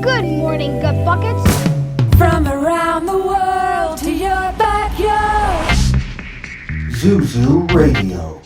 Good morning, gut buckets. From around the world to your backyard. Zuzu Radio.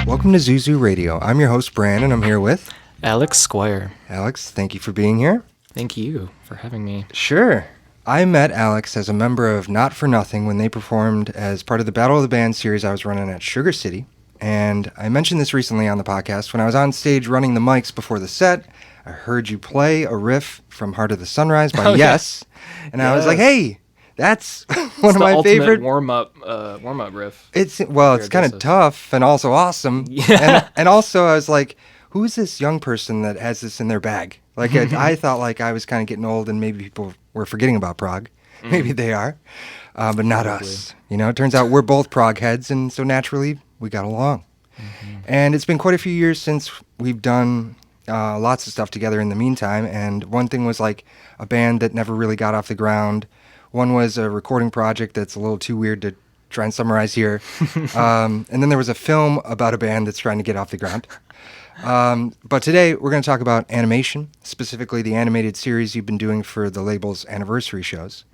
Welcome to Zuzu Radio. I'm your host, Brandon. I'm here with Alex Squier. Alex. Thank you for being here. Thank you for having me. Sure. I met Alex as a member of Not For Nothing when they performed as part of the Battle of the Bands series I was running at Sugar City. And I mentioned this recently on the podcast. When I was on stage running the mics before the set, I heard you play a riff from Heart of the Sunrise by Yes. And I was like, hey, that's one of my favorite warm-up riff. It's kind of tough and also awesome. Yeah. And also I was like, who is this young person that has this in their bag? Like I thought like I was kind of getting old and maybe people were forgetting about prog. Maybe they are, but not us. You know, it turns out we're both prog heads, and so naturally we got along. And it's been quite a few years since we've done lots of stuff together in the meantime. And one thing was like a band that never really got off the ground. One was a recording project that's a little too weird to try and summarize here. And then there was a film about a band that's trying to get off the ground. But today we're going to talk about animation, specifically the animated series you've been doing for the label's anniversary shows.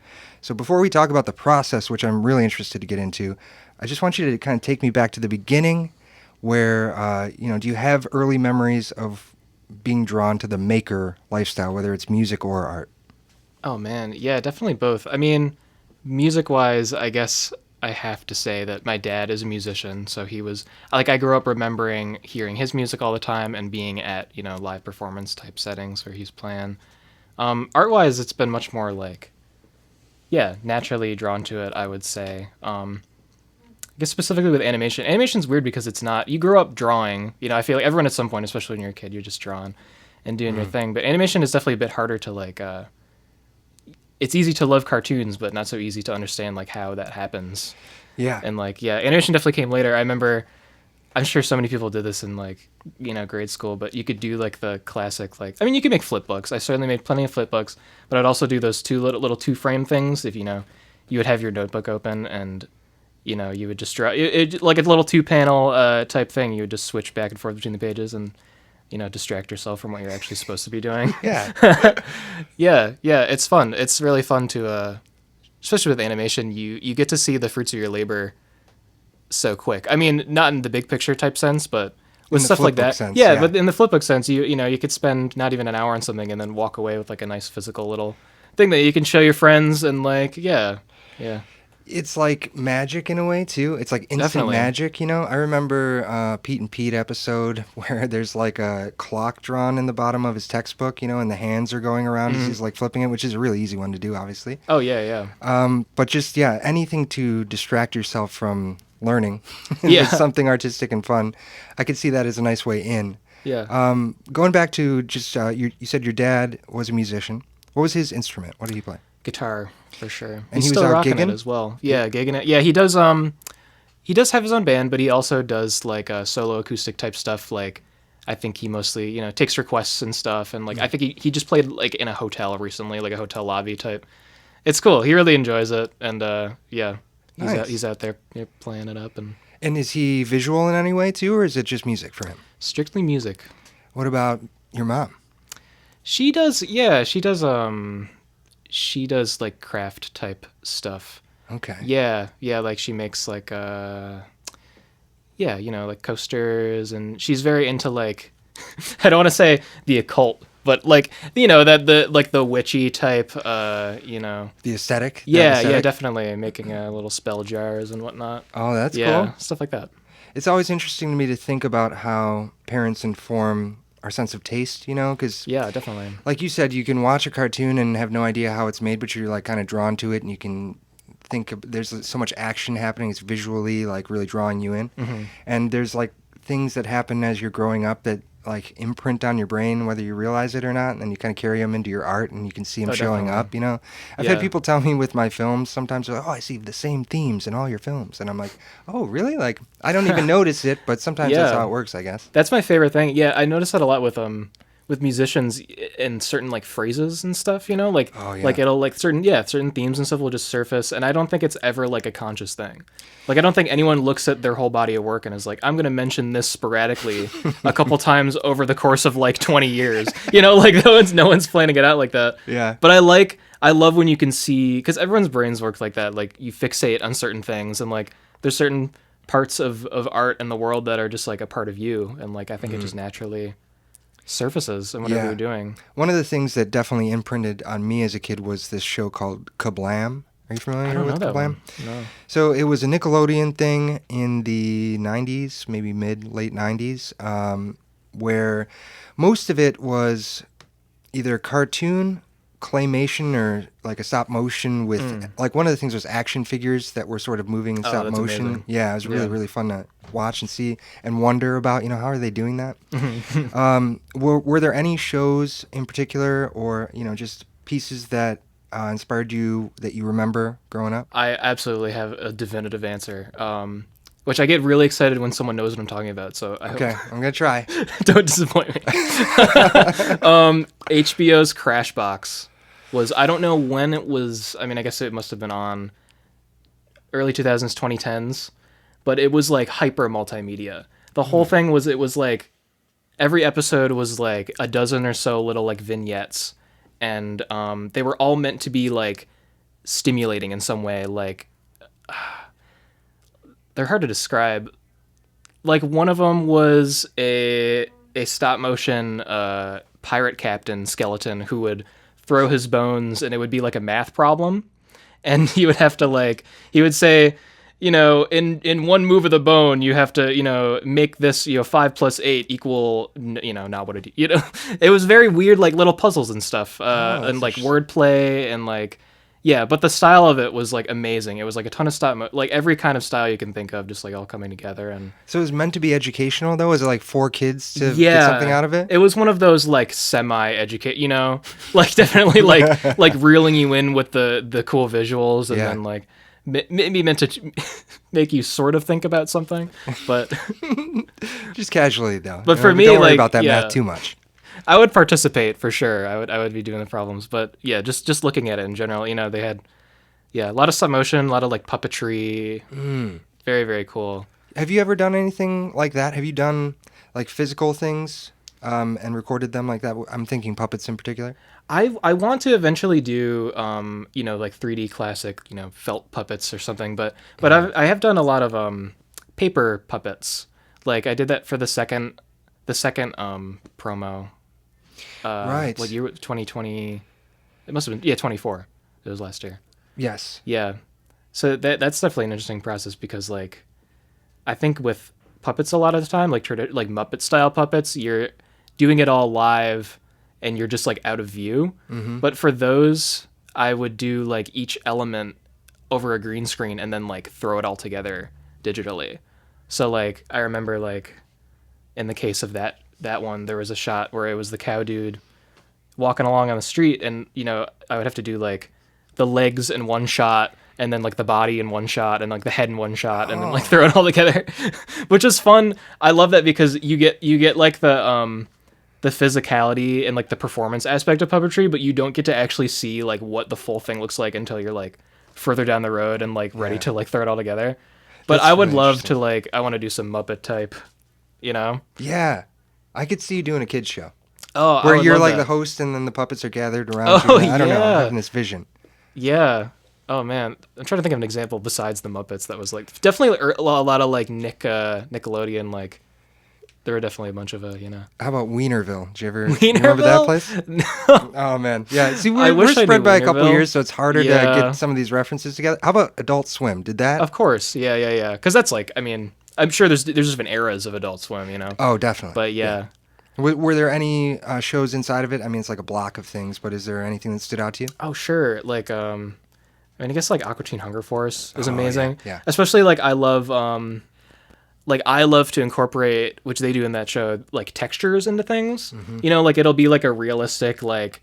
So before we talk about the process, which I'm really interested to get into, I just want you to kind of take me back to the beginning where, do you have early memories of being drawn to the maker lifestyle, whether it's music or art? Oh, man. Yeah, definitely both. I mean, music-wise, I guess I have to say that my dad is a musician, so he was, like, I grew up remembering hearing his music all the time and being at, live performance type settings where he's playing. Art-wise, it's been much more like, naturally drawn to it, I would say. I guess specifically with animation. Animation's weird because it's not, you grow up drawing, I feel like everyone at some point, especially when you're a kid, you're just drawing and doing your thing. But animation is definitely a bit harder to like, it's easy to love cartoons, but not so easy to understand like how that happens. Yeah. And like, animation definitely came later. I remember, I'm sure so many people did this in like, grade school, but you could do like the classic, like, I mean, you could make flip books. I certainly made plenty of flip books, but I'd also do those two little two-frame things. If, you would have your notebook open and, you would just draw it, like a little two-panel type thing. You would just switch back and forth between the pages and, distract yourself from what you're actually supposed to be doing. Yeah. Yeah, it's fun. It's really fun to, especially with animation, you get to see the fruits of your labor so quick. I mean, not in the big picture type sense, but with stuff like that. Sense, yeah, but in the flipbook sense, you could spend not even an hour on something and then walk away with like a nice physical little thing that you can show your friends and like, yeah. It's like magic in a way too. It's like instant Definitely. magic, I remember Pete and Pete episode where there's like a clock drawn in the bottom of his textbook, and the hands are going around as he's like flipping it, which is a really easy one to do, obviously. Oh yeah. But just anything to distract yourself from learning Yeah. with something artistic and fun. I could see that as a nice way in. Yeah. Going back to just you said your dad was a musician. What was his instrument? What did he play? Guitar for sure. And He's he was still out rocking gigging? it as well. Yeah, gigging it. Yeah, he does have his own band, but he also does like solo acoustic type stuff. Like I think he mostly, takes requests and stuff, and like I think he just played like in a hotel recently, like a hotel lobby type. It's cool. He really enjoys it, and Nice. he's out there playing it up, and And is he visual in any way too, or is it just music for him? strictly music. What about your mom? She does like craft type stuff. Okay. Yeah, like she makes like like coasters, and she's very into like I don't want to say the occult, but like that the witchy type The aesthetic? That yeah, aesthetic? definitely making little spell jars and whatnot. Oh, that's Yeah, cool. stuff like that. It's always interesting to me to think about how parents inform our sense of taste, because Yeah, definitely. like you said, you can watch a cartoon and have no idea how it's made, but you're like kind of drawn to it, and you can think there's so much action happening. It's visually like really drawing you in. And there's like things that happen as you're growing up that like imprint on your brain, whether you realize it or not, and then you kind of carry them into your art, and you can see them showing up. I've had Yeah. people tell me with my films sometimes, oh, I see the same themes in all your films, and I'm like, oh, really? Like I don't even notice it, but sometimes that's Yeah. how it works, I guess. That's my favorite thing. Yeah, I notice that a lot with with musicians and certain like phrases and stuff, like Oh, yeah. like it'll like certain themes and stuff will just surface, and I don't think it's ever like a conscious thing. Like I don't think anyone looks at their whole body of work and is like, I'm gonna mention this sporadically a couple times over the course of like 20 years. Like no one's planning it out like that. Yeah. But I love when you can see, because everyone's brains work like that. Like you fixate on certain things, and like there's certain parts of art and the world that are just like a part of you, and like I think it just naturally surfaces in whatever Yeah. you're doing. One of the things that definitely imprinted on me as a kid was this show called Kablam. Are you familiar I don't know with that Kablam? one. No. So it was a Nickelodeon thing in the 90s, maybe late 90s, where most of it was either cartoon, claymation, or like a stop motion with, like one of the things was action figures that were sort of moving in stop that's motion. amazing. Yeah, it was really, Yeah. really fun to watch and see and wonder about, how are they doing that? Were there any shows in particular or, just pieces that inspired you that you remember growing up? I absolutely have a definitive answer, which I get really excited when someone knows what I'm talking about. So I Okay, I'm going to try. hope don't disappoint me. HBO's Crashbox was, I don't know when it was. I mean, I guess it must have been on early 2000s, 2010s, but it was like hyper multimedia. The whole thing was, it was like every episode was like a dozen or so little like vignettes, and they were all meant to be like stimulating in some way. Like they're hard to describe. Like one of them was a stop motion pirate captain skeleton who would throw his bones, and it would be like a math problem, and he would have to he would say, in one move of the bone, you have to, make this, 5 + 8 equal, not what it, it was very weird, like little puzzles and stuff, and like wordplay and like, yeah, but the style of it was like amazing. It was like a ton of like every kind of style you can think of, just like all coming together. And So it was meant to be educational, though? Was it like for kids to get something out of it? It was one of those like semi-educate, like definitely like reeling you in with the cool visuals, and Yeah. then like maybe meant to make you sort of think about something, but Just casually, though. But for me, don't worry like, about that yeah. math too much. I would participate for sure. I would be doing the problems, but yeah, just looking at it in general, they had a lot of stop motion, a lot of like puppetry, very, very cool. Have you ever done anything like that? Have you done like physical things and recorded them like that? I'm thinking puppets in particular. I want to eventually do like 3D classic felt puppets or something, but I have done a lot of paper puppets. Like I did that for the second promo. Right. What year? 2020. It must have been 24. It was last year. Yes. Yeah. So that's definitely an interesting process, because like I think with puppets a lot of the time, like like Muppet style puppets, you're doing it all live and you're just like out of view. Mm-hmm. But for those, I would do like each element over a green screen and then like throw it all together digitally. So like I remember like in the case of that one, there was a shot where it was the cow dude walking along on the street, and I would have to do like the legs in one shot, and then like the body in one shot, and like the head in one shot, and then like throw it all together, which is fun. I love that because you get like the physicality and like the performance aspect of puppetry, but you don't get to actually see like what the full thing looks like until you're like further down the road and like ready to like throw it all together. But That's I would really love interesting. to like, I want to do some Muppet type, Yeah. I could see you doing a kids show Oh, where I would you're love like that. the host and then the puppets are gathered around. Oh, you. I don't know. yeah. I'm having this vision. Yeah. Oh man, I'm trying to think of an example besides the Muppets that was like definitely a lot of like Nickelodeon. Like there were definitely a bunch of How about Wienerville? Did you ever remember that Wienerville? place? No. Oh man, yeah. See, I we're wish I spread knew by a couple Wienerville. years, so it's harder to Yeah. get some of these references together. How about Adult Swim? Did that? Of course, yeah. Because that's like, I mean, I'm sure there's just been eras of Adult Swim, Oh, definitely. But yeah. Were there any shows inside of it? I mean, it's like a block of things, but is there anything that stood out to you? Oh sure, like I mean, I guess like Aqua Teen Hunger Force is Oh, amazing. yeah. Especially like I love to incorporate, which they do in that show, like textures into things. Mm-hmm. Like it'll be like a realistic, like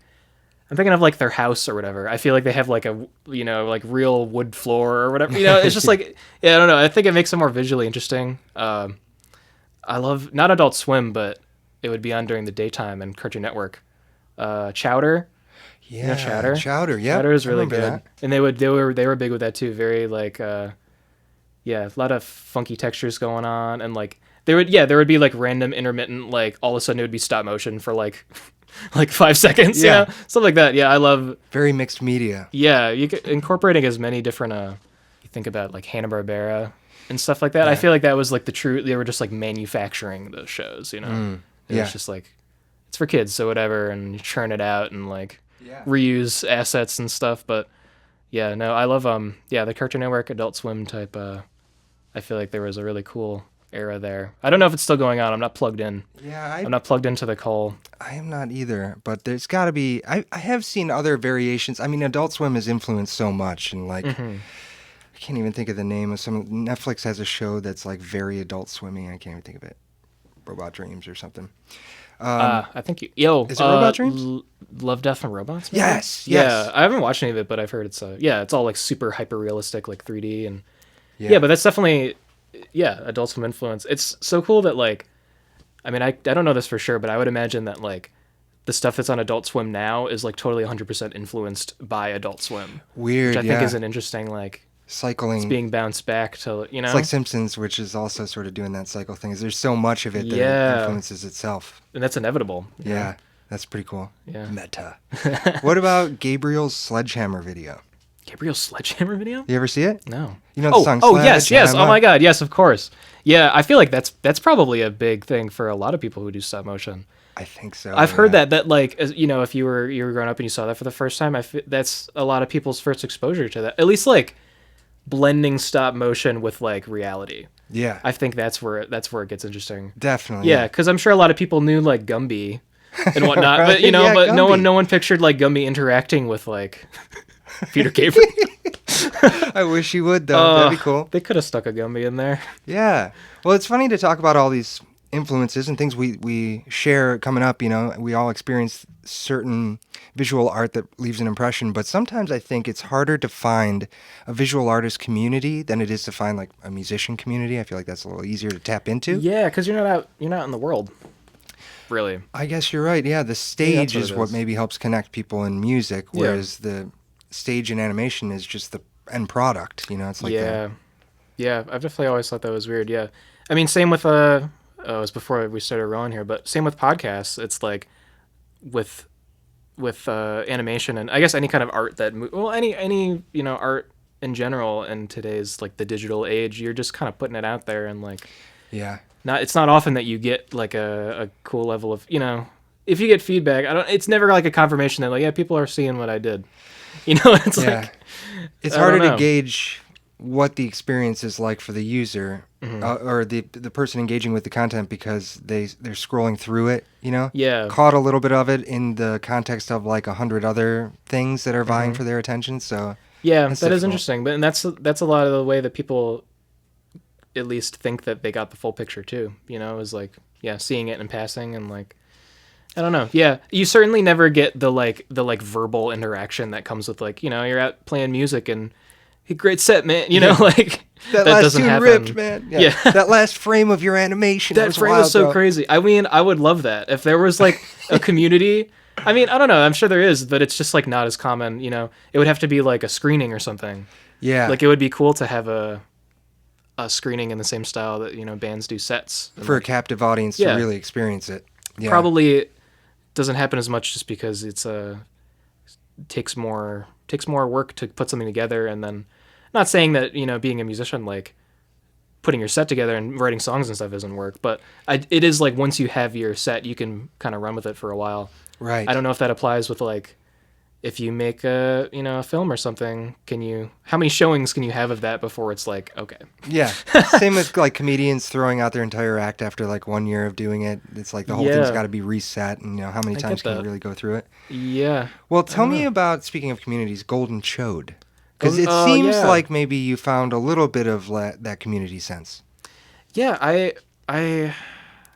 I'm thinking of like their house or whatever. I feel like they have like a like real wood floor or whatever. It's just like, yeah, I don't know. I think it makes it more visually interesting. I love not Adult Swim, but it would be on during the daytime and Cartoon Network. Chowder. Yeah, You know Chowder? Chowder, yeah. Chowder is I really remember good. that. And they were big with that too. Very like yeah, a lot of funky textures going on, and like there would be like random intermittent, like all of a sudden it would be stop motion for like like 5 seconds, Yeah. you know? Stuff like that. Yeah, I love Very mixed media. yeah, incorporating as many different you think about like Hanna-Barbera and stuff like that. I Yeah. feel like that was like they were just like manufacturing those shows, you know. It yeah. was just like it's for kids, so whatever, and you churn it out and like Yeah. reuse assets and stuff, but yeah, no, I love the Cartoon Network Adult Swim type I feel like there was a really cool era there. I don't know if it's still going on. I'm not plugged in. Yeah, I'm not plugged into the coal. I am not either, but there's got to be. I have seen other variations. I mean, Adult Swim has influenced so much, and like, I can't even think of the name of some. Netflix has a show that's like very Adult Swimmy. I can't even think of it. Robot Dreams or something. I think is it Robot Dreams? Love, Death, and Robots? Maybe? Yes, Yeah, yes. I haven't watched any of it, but I've heard it's it's all like super hyper realistic, like 3D, and yeah, but that's definitely Adult Swim influence. It's so cool that like, I mean, I don't know this for sure, but I would imagine that like the stuff that's on Adult Swim now is like totally 100% influenced by Adult Swim. Weird, Which I think is an interesting like cycling. it's being bounced back to, you know. It's like Simpsons, which is also sort of doing that cycle thing. Is there's so much of it that Yeah. it influences itself. And that's inevitable. you know? Yeah, that's pretty cool. Yeah. Meta. What about Gabriel's Sledgehammer video? Gabriel's Sledgehammer video? You ever see it? No. You know the song yes. Oh Sledgehammer? my god, yes, of course. Yeah, I feel like that's probably a big thing for a lot of people who do stop motion. I think so. I've heard yeah. that like you know, if you were growing up and you saw that for the first time, that's a lot of people's first exposure to that. At least like blending stop motion with like reality. Yeah, I think that's where it gets interesting. definitely. Yeah, because I'm sure a lot of people knew like Gumby and whatnot, Right, but you know, yeah, but Gumby. no one pictured like Gumby interacting with like Peter Gabriel. I wish you would though. That'd be cool. They could have stuck a Gumby in there. Yeah. Well, it's funny to talk about all these influences and things we share coming up. You know, we all experience certain visual art that leaves an impression, but sometimes I think it's harder to find a visual artist community than it is to find like a musician community. I feel like that's a little easier to tap into. Yeah, because you're not in the world. Really. I guess you're right. Yeah, the stage what is it what is. maybe helps connect people in music, whereas the stage and animation is just the end product. You know, it's like Yeah, I've definitely always thought that was weird. Yeah, I mean, same with it was before we started rolling here, but same with podcasts. It's like with animation and I guess any kind of art that any you know art in general in today's like the digital age, you're just kind of putting it out there and like yeah. it's not often that you get like a cool level of, you know, if you get feedback, it's never like a confirmation that like, yeah, people are seeing what I did. You know, it's Yeah. like It's I harder don't to know. gauge what the experience is like for the user Mm-hmm. or the person engaging with the content because they're scrolling through it, you know? Yeah. Caught a little bit of it in the context of like 100 other things that are vying Mm-hmm. for their attention. So Yeah, That's that is difficult. interesting. But and that's a lot of the way that people at least think that they got the full picture too. You know, is like seeing it in passing and like I don't know. Yeah, you certainly never get the verbal interaction that comes with like, you know, you're out playing music and hey, great set, man. You know, like that last doesn't tune happen. ripped, man. Yeah. Yeah. That last frame of your animation. That was frame wild, was so bro. crazy. I mean, I would love that if there was like a community. I mean, I don't know. I'm sure there is, but it's just like not as common. You know, it would have to be like a screening or something. Yeah. Like it would be cool to have a screening in the same style that, you know, bands do sets. And, for a like, captive audience Yeah. to really experience it. Yeah. probably doesn't happen as much just because it's takes more work to put something together. And then not saying that, you know, being a musician, like putting your set together and writing songs and stuff isn't work, but it is like once you have your set, you can kind of run with it for a while. Right. I don't know if that applies with like if you make a film or something, how many showings can you have of that before it's like, okay. Yeah. Same with like comedians throwing out their entire act after like 1 year of doing it. It's like the whole thing's Yeah. got to be reset, and you know how many I times get can you that. really go through it? Yeah. Well, tell me about, speaking of communities, Golden Chode. Because it Oh, seems yeah. like maybe you found a little bit of that community sense. Yeah, I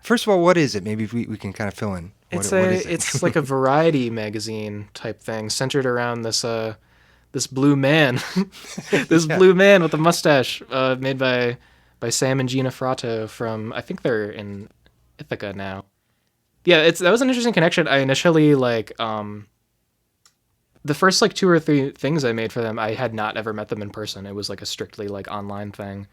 First of all, what is it? Maybe if we can kind of fill in. What is it? it's like a variety magazine type thing centered around this blue man, blue man with a mustache, made by Sam and Gina Fratto from, I think they're in Ithaca now. yeah, that was an interesting connection. I initially like the first like 2 or 3 things I made for them, I had not ever met them in person. It was like a strictly like online thing.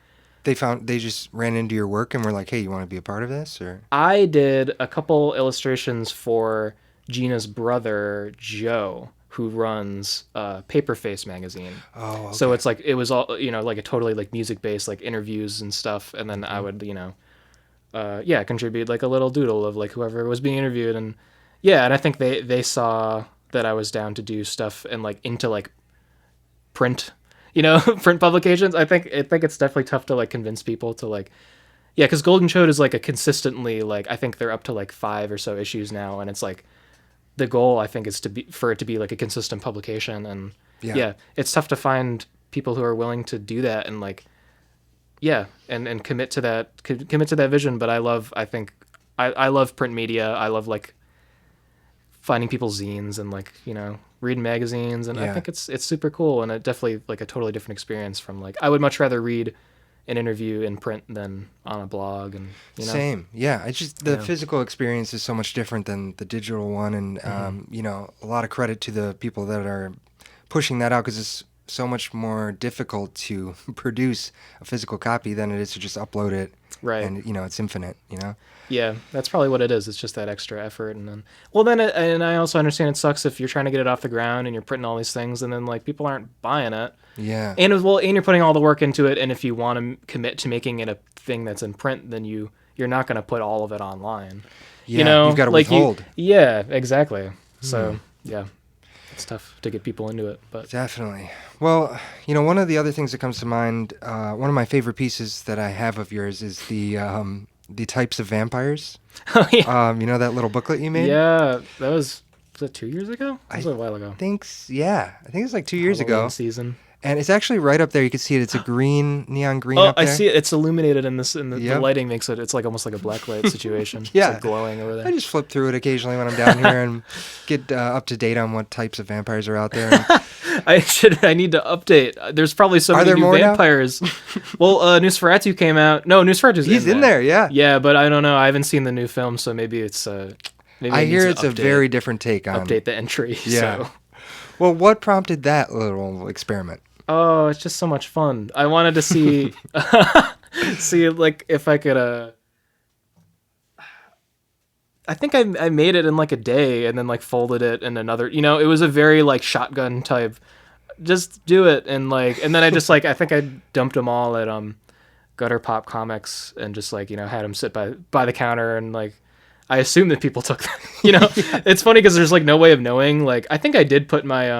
They just ran into your work and were like, "Hey, you want to be a part of this?" Or I did a couple illustrations for Gina's brother Joe, who runs Paperface magazine. oh, So okay. it's like it was all like a totally like music based like interviews and stuff, and then I would contribute like a little doodle of like whoever was being interviewed, and and I think they saw that I was down to do stuff and like into like print, print publications. I think it's definitely tough to like convince people to like, because Golden Chode is like a consistently like I think they're up to like 5 or so issues now, and it's like the goal I think is for it to be like a consistent publication, and it's tough to find people who are willing to do that and like and commit to that vision. But I love print media. I love like finding people's zines and like reading magazines, and I think it's super cool, and it definitely like a totally different experience from like I would much rather read an interview in print than on a blog, and Same, yeah. It's just the physical experience is so much different than the digital one, and a lot of credit to the people that are pushing that out, because it's so much more difficult to produce a physical copy than it is to just upload it. Right. And it's infinite. Yeah, that's probably what it is. It's just that extra effort, and then and I also understand it sucks if you're trying to get it off the ground and you're printing all these things, and then like people aren't buying it. Yeah. And you're putting all the work into it, and if you want to commit to making it a thing that's in print, then you're not going to put all of it online. Yeah, you've got to like withhold. Yeah, exactly. So it's tough to get people into it, but Definitely. Well, one of the other things that comes to mind, one of my favorite pieces that I have of yours is the types of vampires. oh yeah, That little booklet you made? yeah, was that 2 years ago? That was a while ago. I think it's like 2 years Halloween ago. season. And it's actually right up there. You can see it. It's a neon green Oh, up there. I see it. It's illuminated in this, and the Yep. lighting makes it. It's like almost like a blacklight situation. Yeah. It's like glowing over there. I just flip through it occasionally when I'm down here and get up to date on what types of vampires are out there. And I need to update. There's probably so Are many there new more now? vampires. Well, Nosferatu came out. No, Nosferatu's he's in there, yeah. Yeah, but I don't know. I haven't seen the new film, so maybe it's. Maybe I it needs hear to it's a update- very different take on. update the entry. Yeah. So. Well, what prompted that little experiment? Oh, it's just so much fun. I wanted to see, see like if I could. I think I made it in like a day and then like folded it in another. It was a very like shotgun type. Just do it and then I just like I think I dumped them all at Gutter Pop Comics and just like had them sit by the counter, and like I assume that people took them. It's funny because there's like no way of knowing. Like I think I did put my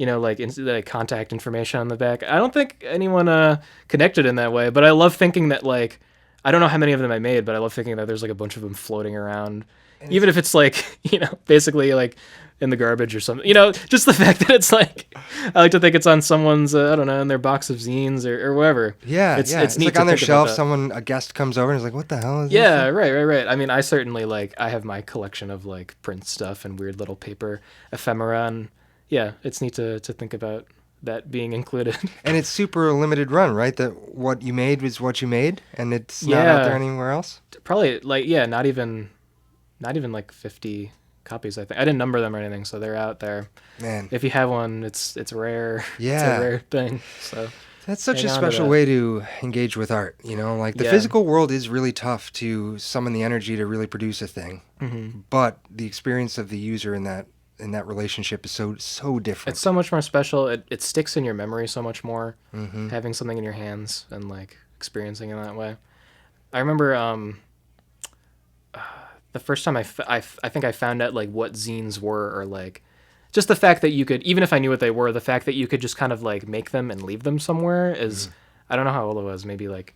like contact information on the back. I don't think anyone connected in that way, but I love thinking that like I don't know how many of them I made, but I love thinking that there's like a bunch of them floating around, even if it's like basically like in the garbage or something. Just the fact that it's like I like to think it's on someone's I don't know, in their box of zines or whatever. Yeah, it's neat neat like on to their think about shelf. that. A guest comes over and is like, "What the hell is this?" Yeah, right. I mean, I certainly like I have my collection of like print stuff and weird little paper ephemera, and yeah, it's neat to think about that being included. And it's super limited run, right? That what you made was what you made, and it's not Yeah. out there anywhere else. Probably like not even like 50 copies. I think I didn't number them or anything, so they're out there. Man, If you have one, it's rare. Yeah. It's a rare thing. So that's such hang a on to special that. way to engage with art. Like the Yeah. physical world is really tough to summon the energy to really produce a thing, but the experience of the user in that relationship is so different. it's so much more special. It sticks in your memory so much more. Having something in your hands and like experiencing it that way. I remember the first time I think I found out like what zines were, or like just the fact that you could, even if I knew what they were, the fact that you could just kind of like make them and leave them somewhere is, I don't know how old I was, maybe like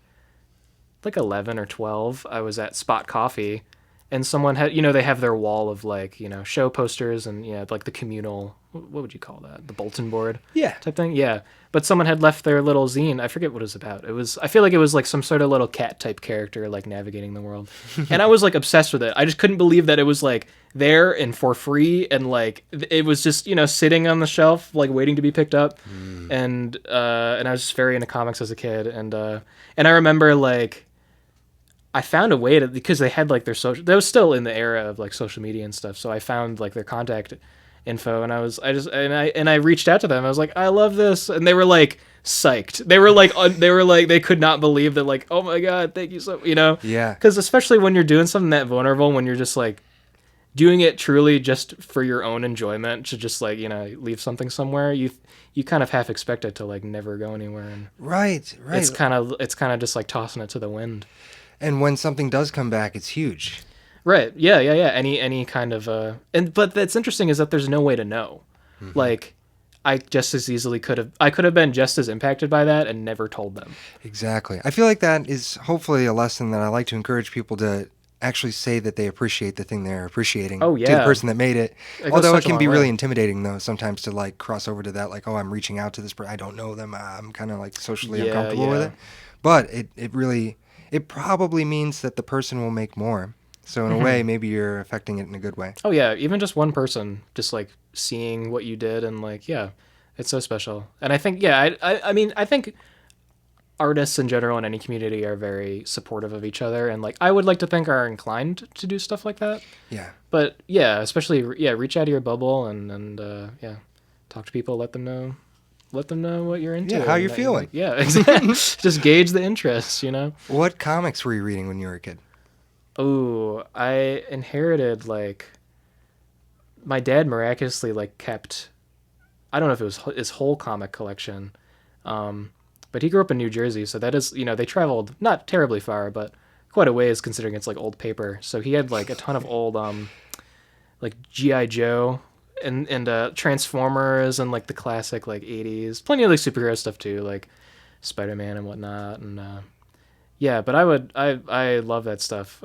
11 or 12. I was at Spot Coffee, and someone had, they have their wall of like, show posters and like the communal, what would you call that? The bulletin board Yeah. type thing. Yeah. But someone had left their little zine. I forget what it was about. I feel like it was like some sort of little cat type character, like navigating the world. And I was like obsessed with it. I just couldn't believe that it was like there and for free. And like, it was just, sitting on the shelf, like waiting to be picked up. And I was just very into comics as a kid. And I remember like, I found a way to, because they had like their social, that was still in the era of like social media and stuff. So I found like their contact info, and I reached out to them. I was like, I love this, and they were like psyched. They could not believe that, like, oh my god, thank you so, Yeah. because especially when you're doing something that vulnerable, when you're just like doing it truly just for your own enjoyment, to just like leave something somewhere, you kind of half expect it to like never go anywhere, and Right. it's kind of just like tossing it to the wind. And when something does come back, it's huge. Right. Yeah. Any kind of but that's interesting is that there's no way to know. Like, I just as easily I could have been just as impacted by that and never told them. Exactly. I feel like that is hopefully a lesson that I like to encourage people to actually say that they appreciate the thing they're appreciating Oh, to yeah. the person that made it. It goes Although such it a can be long really way. intimidating though sometimes to like cross over to that, like, oh, I'm reaching out to this person. I don't know them. I'm kind of like socially Yeah, uncomfortable with yeah. it. But it probably means that the person will make more. So in a way, maybe you're affecting it in a good way. Oh yeah, even just one person just like seeing what you did, and like, yeah, it's so special. And I think, yeah, I mean, I think artists in general in any community are very supportive of each other, and like I would like to think are inclined to do stuff like that. Yeah. But yeah, especially, yeah, reach out of your bubble, and yeah, talk to people, let them know what you're into. Yeah, how and you're that feeling. like. Yeah, exactly. Just gauge the interest. What comics were you reading when you were a kid? Oh, I inherited, like, my dad miraculously like kept, I don't know if it was his whole comic collection, but he grew up in New Jersey, so that is, they traveled not terribly far, but quite a ways considering it's like old paper. So he had like a ton of old like G.I. Joe and Transformers and like the classic like 80s, plenty of like superhero stuff too, like Spider-Man and whatnot, and yeah, but I love that stuff.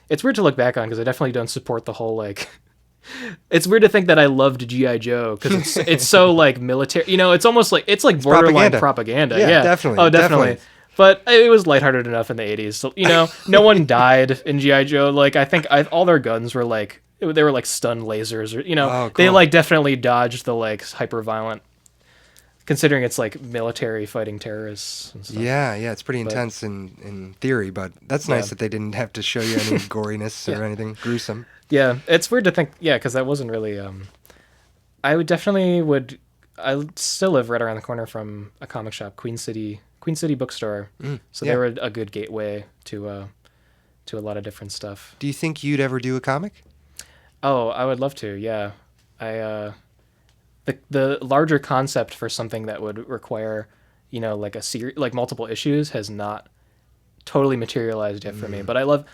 It's weird to look back on because I definitely don't support the whole like. It's weird to think that I loved G.I. Joe because it's so like military. It's almost like it's like borderline propaganda. Yeah, Yeah, definitely, Oh, definitely. definitely. But it was lighthearted enough in the 80s. So, no one died in G.I. Joe. Like, I think all their guns were like, they were like stun lasers, or Oh, they cool. like definitely dodged the like hyper violent, considering it's like military fighting terrorists and stuff. Yeah, it's pretty intense in theory, but that's nice that they didn't have to show you any goriness or anything gruesome. Yeah, it's weird to think, yeah, because that wasn't really. I I still live right around the corner from a comic shop, Queen City Bookstore. So yeah. they were a good gateway to a lot of different stuff. Do you think you'd ever do a comic? Oh, I would love to. Yeah, the larger concept for something that would require, like a series, like multiple issues, has not totally materialized yet for me. But I love.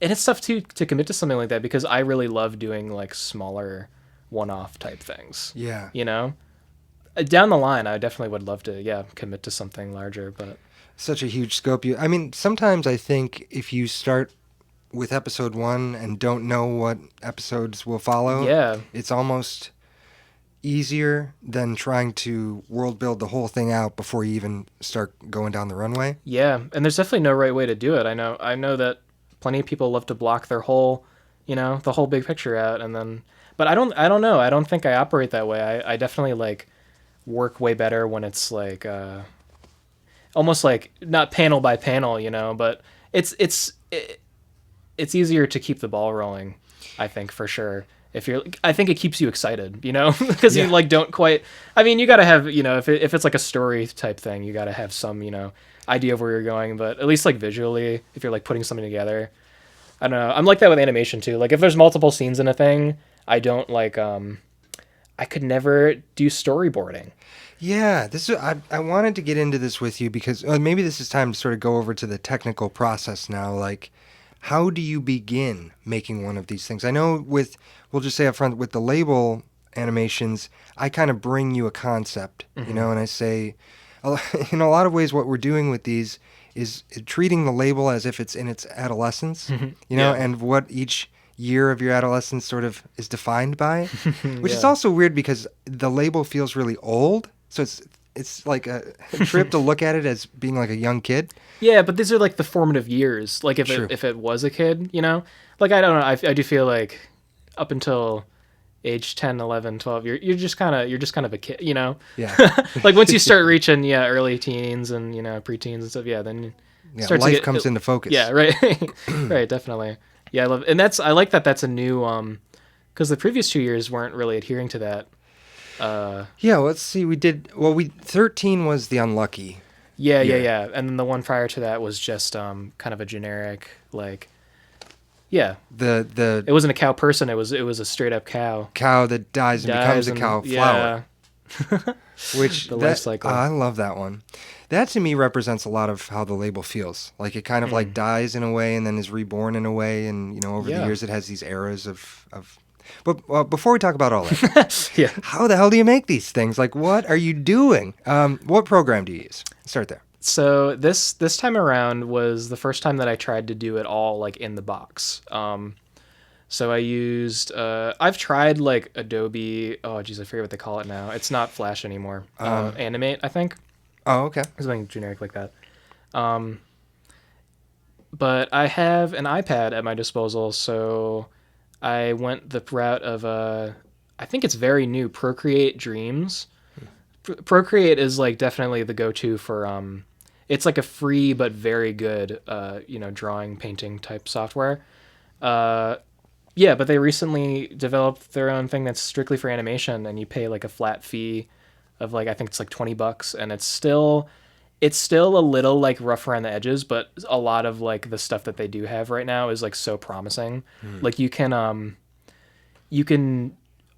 And it's tough to commit to something like that because I really love doing like smaller one-off type things. Yeah. Down the line, I definitely would love to, commit to something larger, but Such a huge scope. I mean, sometimes I think if you start with episode 1 and don't know what episodes will follow, yeah, it's almost easier than trying to world build the whole thing out before you even start going down the runway. yeah. And there's definitely no right way to do it. I know that plenty of people love to block their whole, the whole big picture out, and then, but I don't know. I don't think I operate that way. I definitely like work way better when it's like almost like not panel by panel, but it's easier to keep the ball rolling, I think, for sure. I think it keeps you excited, because you like don't quite. I mean, you got to have, if it's like a story type thing, you got to have some, idea of where you're going. But at least like visually, if you're like putting something together, I don't know. I'm like that with animation too. Like if there's multiple scenes in a thing, I don't like. I could never do storyboarding. Yeah, I wanted to get into this with you because maybe this is time to sort of go over to the technical process now. Like, how do you begin making one of these things? I know we'll just say up front, with the label animations, I kind of bring you a concept, and I say, in a lot of ways, what we're doing with these is treating the label as if it's in its adolescence, and what each year of your adolescence sort of is defined by, which is also weird because the label feels really old. So it's like a trip to look at it as being like a young kid. Yeah, but these are like the formative years. Like if it was a kid, like I don't know. I do feel like up until age 10, 11, 12, you're just kind of a kid, Yeah. Like once you start reaching early teens and preteens and stuff, then Yeah, start to life get, comes into focus. Yeah, right, right, definitely. Yeah, I like that. That's a new because the previous 2 years weren't really adhering to that. Yeah, let's see. 13 was the unlucky. Yeah, year. yeah. And then the one prior to that was just kind of a generic like. Yeah, The it wasn't a cow person. It was a straight up cow. cow that dies and becomes a and- cow flower. Yeah, Which The life cycle. I love that one. That to me represents a lot of how the label feels. Like it kind of like dies in a way and then is reborn in a way, and over the Yeah. years it has these eras of. But before we talk about all that, yeah. how the hell do you make these things? Like, what are you doing? What program do you use? Start there. So this time around was the first time that I tried to do it all like in the box. So I used I've tried like Adobe. Oh geez, I forget what they call it now. It's not Flash anymore. Animate, I think. Oh, okay. Something generic like that. But I have an iPad at my disposal, so I went the route of I think it's very new, Procreate Dreams. Procreate is like definitely the go-to for it's like a free but very good drawing painting type software. Yeah, but they recently developed their own thing that's strictly for animation, and you pay like a flat fee of like I think it's like $20, and it's still a little like rough around the edges, but a lot of like the stuff that they do have right now is like so promising. Like you can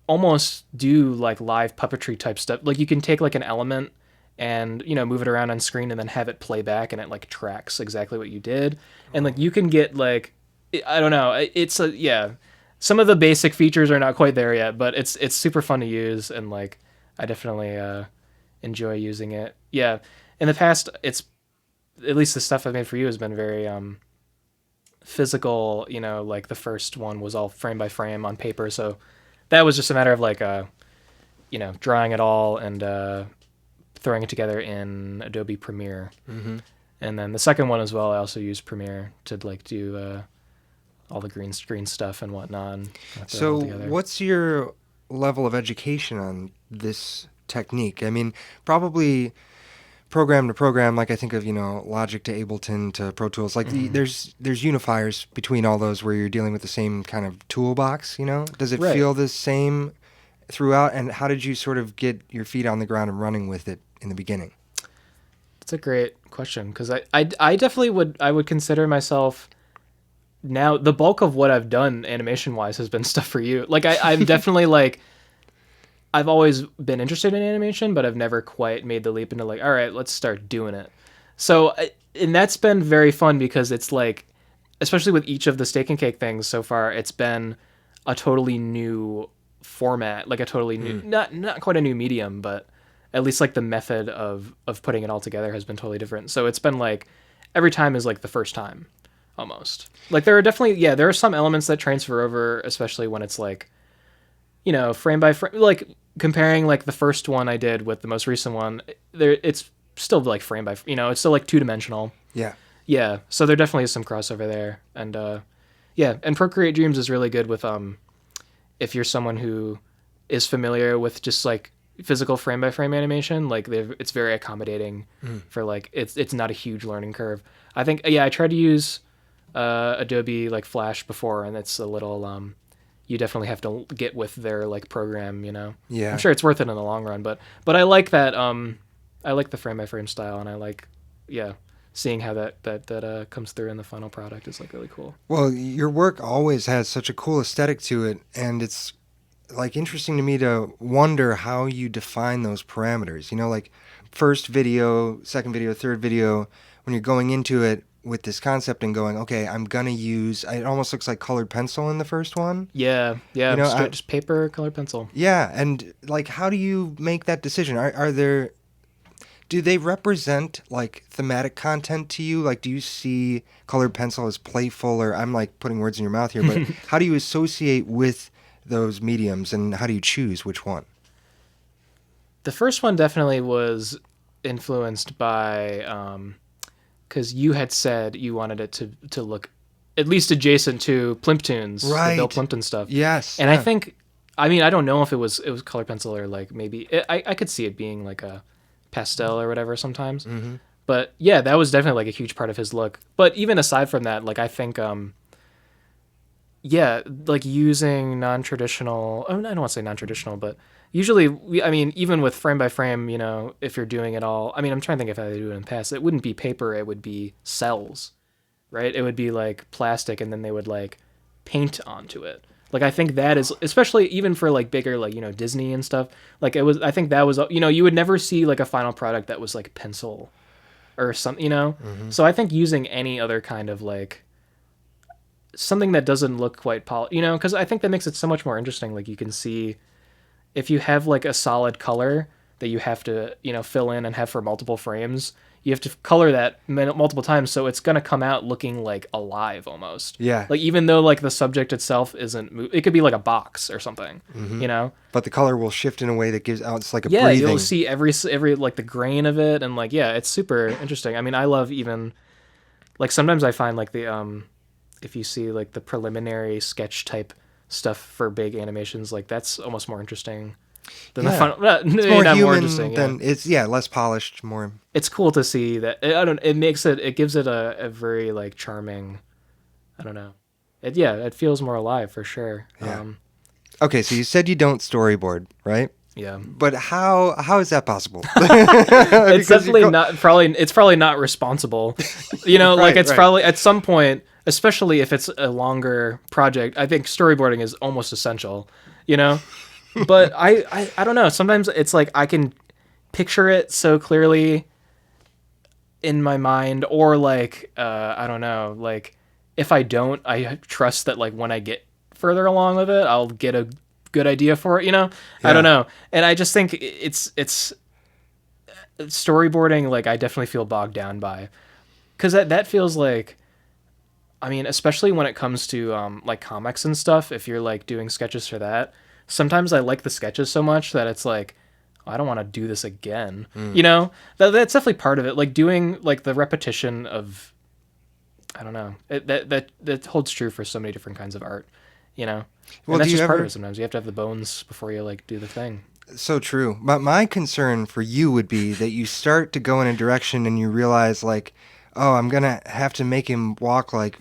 almost do like live puppetry type stuff. Like you can take like an element and move it around on screen and then have it play back, and it like tracks exactly what you did. And like you can get like I don't know, it's a yeah. Some of the basic features are not quite there yet, but it's super fun to use, and like I definitely enjoy using it. Yeah. In the past, it's at least the stuff I've made for you has been very physical. Like the first one was all frame by frame on paper, so that was just a matter of like drawing it all and throwing it together in Adobe Premiere. Mm-hmm. And then the second one as well, I also used Premiere to like do all the green screen stuff and whatnot. And throw it So, all together. what's your level of education on this technique? I mean, probably program to program, like I think of Logic to Ableton to Pro Tools. Like there's unifiers between all those where you're dealing with the same kind of toolbox. Does it Right. feel the same throughout? And how did you sort of get your feet on the ground and running with it in the beginning? That's a great question, because I definitely would consider myself now the bulk of what I've done animation wise has been stuff for you. Like I'm definitely like I've always been interested in animation, but I've never quite made the leap into like, all right, let's start doing it. So, and that's been very fun because it's like, especially with each of the Steak and Cake things so far, it's been a totally new format, like a totally new, not quite a new medium, but at least like the method of putting it all together has been totally different. So it's been like every time is like the first time almost. Like there are definitely, there are some elements that transfer over, especially when it's like, frame by frame, like comparing like the first one I did with the most recent one, it's still like frame by, it's still like 2-dimensional. Yeah. Yeah. So there definitely is some crossover there. And, and Procreate Dreams is really good with, if you're someone who is familiar with just like physical frame by frame animation, like it's very accommodating for like, it's not a huge learning curve. I think, I tried to use, Adobe like Flash before, and it's a little, you definitely have to get with their like program, Yeah. I'm sure it's worth it in the long run, but I like that, I like the frame by frame style, and I like, seeing how that comes through in the final product is like really cool. Well, your work always has such a cool aesthetic to it, and it's like interesting to me to wonder how you define those parameters. Like first video, second video, third video, when you're going into it with this concept and going, okay, I'm gonna use. It almost looks like colored pencil in the first one. Yeah, just paper, colored pencil. Yeah, and like, how do you make that decision? Are there? Do they represent like thematic content to you? Like, do you see colored pencil as playful, or I'm like putting words in your mouth here, but how do you associate with those mediums, and how do you choose which one? The first one definitely was influenced by, because you had said you wanted it to look at least adjacent to Plimptunes, Right. the Bill Plimpton stuff. Yes, And yeah. I think, I don't know if it was color pencil or like maybe I could see it being like a pastel or whatever sometimes. But yeah, that was definitely like a huge part of his look. But even aside from that, like I think yeah, like using non-traditional, I don't want to say non-traditional, but usually I mean even with frame by frame, you know, if you're doing it all, I mean I'm trying to think of how they do it in the past. It wouldn't be paper, it would be cells, right? It would be like plastic and then they would like paint onto it. Like I think that is, especially even for like bigger, like, you know, Disney and stuff, like it was, I think that was, you know, you would never see like a final product that was like pencil or something, you know? So I think using any other kind of like something that doesn't look quite you know, because I think that makes it so much more interesting. Like you can see if you have like a solid color that you have to, you know, fill in and have for multiple frames, you have to color that multiple times, so it's gonna come out looking like alive almost. Yeah. Like even though like the subject itself isn't, it could be like a box or something, you know. But the color will shift in a way that gives out, it's like a Yeah, breathing. you'll see every like the grain of it, and like yeah, it's super interesting. I mean, I love even like sometimes I find like the if you see like the preliminary sketch type stuff for big animations, like that's almost more interesting than the final. It's more not human interesting, than it's less polished, more. It's cool to see that. I don't. It makes it. It gives it a very like charming. I don't know. It feels more alive for sure. Yeah. Okay, so you said you don't storyboard, right? Yeah. But how is that possible? It's definitely not. It's probably not responsible. You know, like it's probably at some point, especially if it's a longer project. I think storyboarding is almost essential. You know, but I don't know. Sometimes it's like I can picture it so clearly in my mind, or like I don't know, like if I don't, I trust that like when I get further along with it, I'll get a good idea for it, you know. I don't know, and I just think it's storyboarding, like I definitely feel bogged down by, because that feels like, I mean, especially when it comes to like comics and stuff, if you're like doing sketches for that, sometimes I like the sketches so much that it's like I don't want to do this again. You know, that's definitely part of it. Like doing like the repetition of, I don't know, that holds true for so many different kinds of art. You know, Well, and that's do you just part ever- of it. Sometimes you have to have the bones before you like do the thing. So true. But my concern for you would be that you start to go in a direction and you realize like, oh, I'm gonna have to make him walk like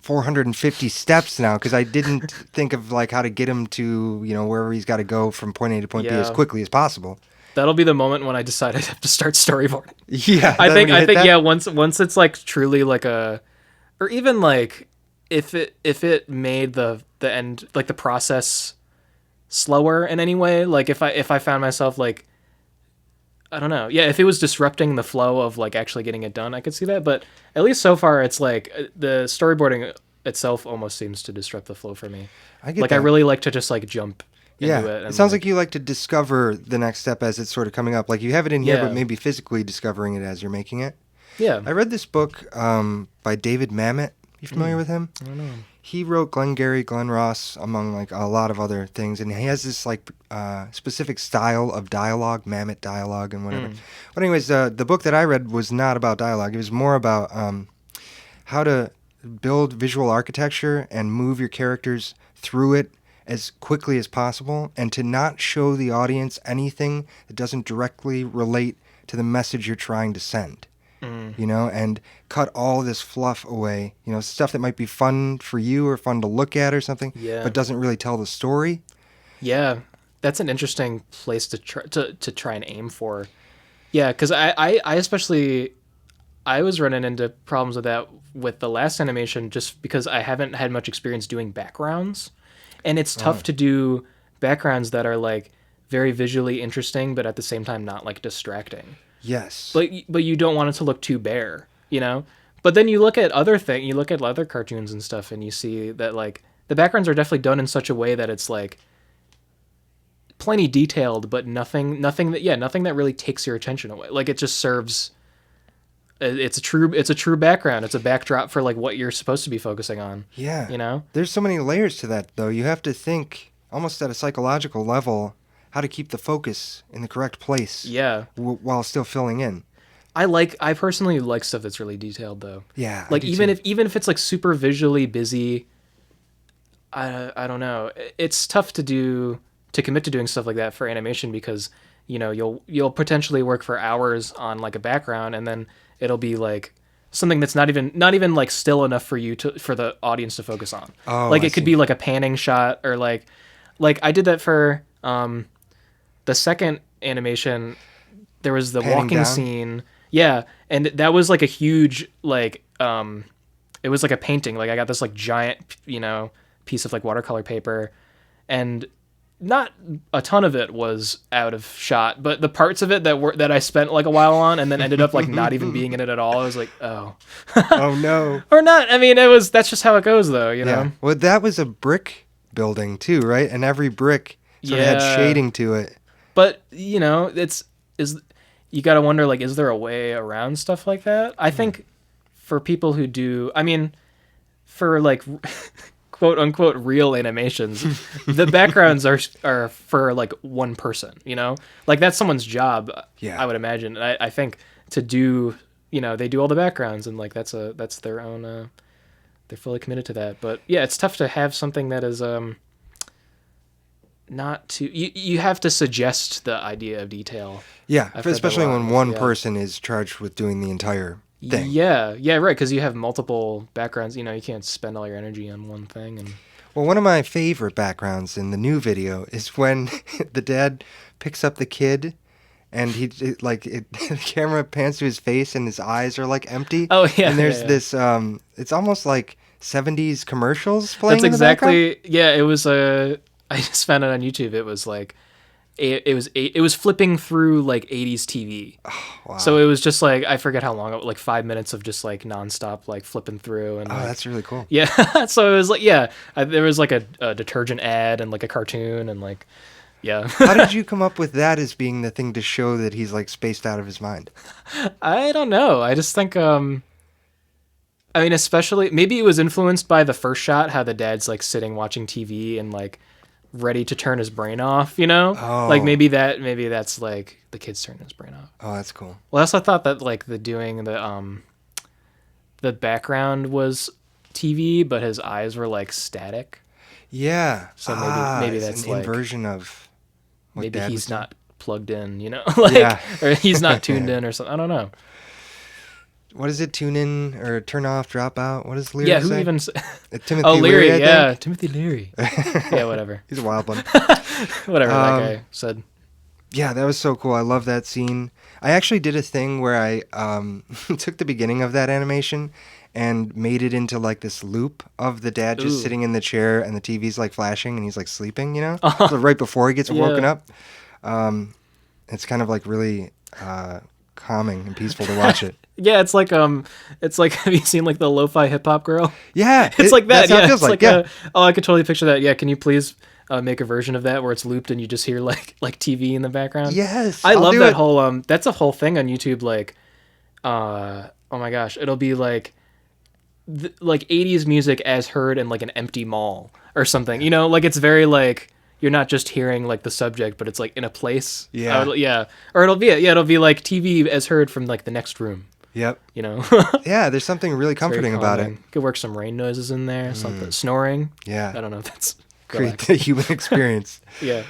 450 steps now because I didn't think of like how to get him to, you know, wherever he's got to go from point A to point B as Yeah. quickly as possible. That'll be the moment when I decide I have to start storyboarding. Yeah, I then think when you hit that- yeah, once it's like truly like a, or even like if it made the end, like the process slower in any way, like if I found myself like, I don't know, yeah, if it was disrupting the flow of like actually getting it done, I could see that. But at least so far it's like the storyboarding itself almost seems to disrupt the flow for me. I get Like that. I really like to just like jump Yeah, into it. it And, sounds like you like to discover the next step as it's sort of coming up. Like you have it in here, Yeah. but maybe physically discovering it as you're making it. yeah. I read this book by David Mamet. You familiar with him? I don't know. He wrote Glengarry Glen Ross, among like a lot of other things, and he has this like specific style of dialogue, Mamet dialogue, and whatever. But anyways, the book that I read was not about dialogue. It was more about how to build visual architecture and move your characters through it as quickly as possible, and to not show the audience anything that doesn't directly relate to the message you're trying to send. You know, and cut all this fluff away, you know, stuff that might be fun for you or fun to look at or something, Yeah. but doesn't really tell the story. Yeah, that's an interesting place to try and aim for. Yeah, because I especially, I was running into problems with that with the last animation just because I haven't had much experience doing backgrounds, and it's tough to do backgrounds that are like very visually interesting but at the same time not like distracting. Yes. But you don't want it to look too bare, you know? But then you look at you look at other cartoons and stuff, and you see that like the backgrounds are definitely done in such a way that it's like plenty detailed, but nothing that really takes your attention away. Like it just serves. It's a true background. It's a backdrop for like what you're supposed to be focusing on. Yeah. You know? There's so many layers to that, though. You have to think almost at a psychological level how to keep the focus in the correct place. Yeah. While still filling in. I personally like stuff that's really detailed though. Yeah. Like even if it's like super visually busy, I don't know. It's tough to commit to doing stuff like that for animation because, you know, you'll potentially work for hours on like a background, and then it'll be like something that's not even like still enough for the audience to focus on. Oh, like I it could see. be like a panning shot, or like I did that for the second animation. There was the Panning walking down? scene. Yeah, and that was like a huge it was like a painting. Like I got this like giant, piece of like watercolor paper, and not a ton of it was out of shot, but the parts of it that I spent like a while on and then ended up like not even being in it at all, I was like, oh. Oh no. Or not. I mean, that's just how it goes though, you know? Yeah. Well, that was a brick building too, right? And every brick sort of had Yeah. shading to it. But, you got to wonder, like, is there a way around stuff like that? I think for people who do, I mean, for like quote unquote real animations, the backgrounds are for like one person, like that's someone's job. Yeah. I would imagine. I think to do, they do all the backgrounds, and like that's their own, they're fully committed to that. But yeah, it's tough to have something that is, not too, you have to suggest the idea of detail. Yeah, I've heard that especially a lot, when one yeah. person is charged with doing the entire thing. Yeah, right, because you have multiple backgrounds. You can't spend all your energy on one thing. And Well, one of my favorite backgrounds in the new video is when the dad picks up the kid and the camera pans to his face and his eyes are like empty. Oh, yeah, And there's yeah. this it's almost like 70s commercials playing that's in the background. exactly, yeah. It was I just found it on YouTube. It was like it was flipping through like 80s TV. Wow. So it was just like, I forget how long, like 5 minutes of just like nonstop like flipping through. And Oh, like, that's really cool. yeah. So it was like, yeah, there was like a detergent ad and like a cartoon and like, yeah. How did you come up with that as being the thing to show that he's like spaced out of his mind? I don't know. I just think, I mean, especially maybe it was influenced by the first shot, how the dad's like sitting watching TV and like ready to turn his brain off, Oh. like maybe that's like the kid's turning his brain off. Oh, that's cool. Well, I also thought that like the background was TV, but his eyes were like static. Yeah. So maybe it's that's an like, inversion of what maybe Dad he's was doing. not plugged in, like, Yeah. or he's not tuned in or something. I don't know. What is it? Tune in or turn off, drop out? What does Leary Yeah, say? who even? Timothy Oh, Leary, I yeah, think? Timothy Leary. Yeah, whatever. He's a wild one. Whatever that guy said. Yeah, that was so cool. I love that scene. I actually did a thing where I took the beginning of that animation and made it into like this loop of the dad just Ooh. sitting in the chair and the TV's like flashing and he's like sleeping, So right before he gets woken Yeah. up. It's kind of like really calming and peaceful to watch it. Yeah, it's like have you seen like the lo-fi hip hop girl? Yeah, It's like that. That's how Yeah, it feels it's like. Yeah. I could totally picture that. Yeah, can you please make a version of that where it's looped and you just hear like TV in the background? Yes, I I'll love do that it. whole that's a whole thing on YouTube. Like, oh my gosh, it'll be like like 80s music as heard in like an empty mall or something. Like it's very like, you're not just hearing like the subject, but it's like in a place. Yeah. Yeah. Or it'll be like TV as heard from like the next room. Yep. It's Yeah, there's something really very comforting about it. calming. Could work some rain noises in there, something snoring. Yeah. I don't know if that's Create relaxing. the human experience. Yeah.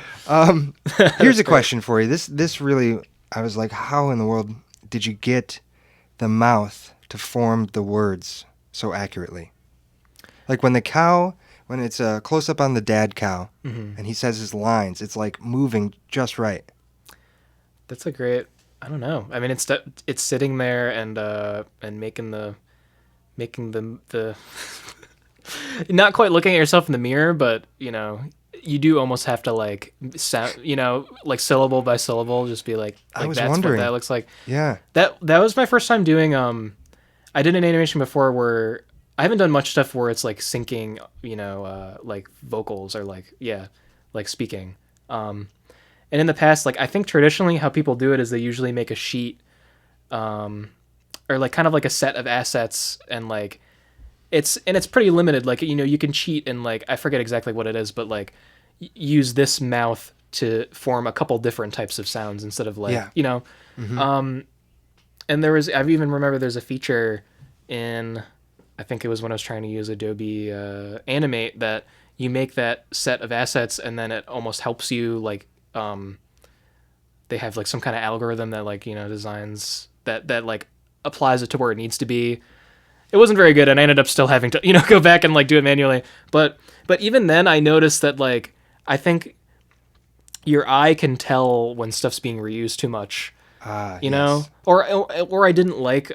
Here's a question for you. This really, I was like, how in the world did you get the mouth to form the words so accurately? Like when it's a close up on the dad cow, and he says his lines, it's like moving just right. That's a great. I don't know. I mean, it's sitting there and making the not quite looking at yourself in the mirror, but you do almost have to like sound, like syllable by syllable, just be like I was that's wondering. what that looks like. Yeah. That was my first time doing. I did an animation before where I haven't done much stuff where it's like syncing, like vocals or like speaking. And in the past, like I think traditionally how people do it is they usually make a sheet, or like kind of like a set of assets, and like it's pretty limited. Like you can cheat and like I forget exactly what it is, but like use this mouth to form a couple different types of sounds instead of like Yeah. And I've even remember there's a feature in, I think it was when I was trying to use Adobe Animate, that you make that set of assets and then it almost helps you like, they have like some kind of algorithm that like, designs that like applies it to where it needs to be. It wasn't very good, and I ended up still having to, go back and like do it manually. But even then, I noticed that like I think your eye can tell when stuff's being reused too much. You know, or I didn't like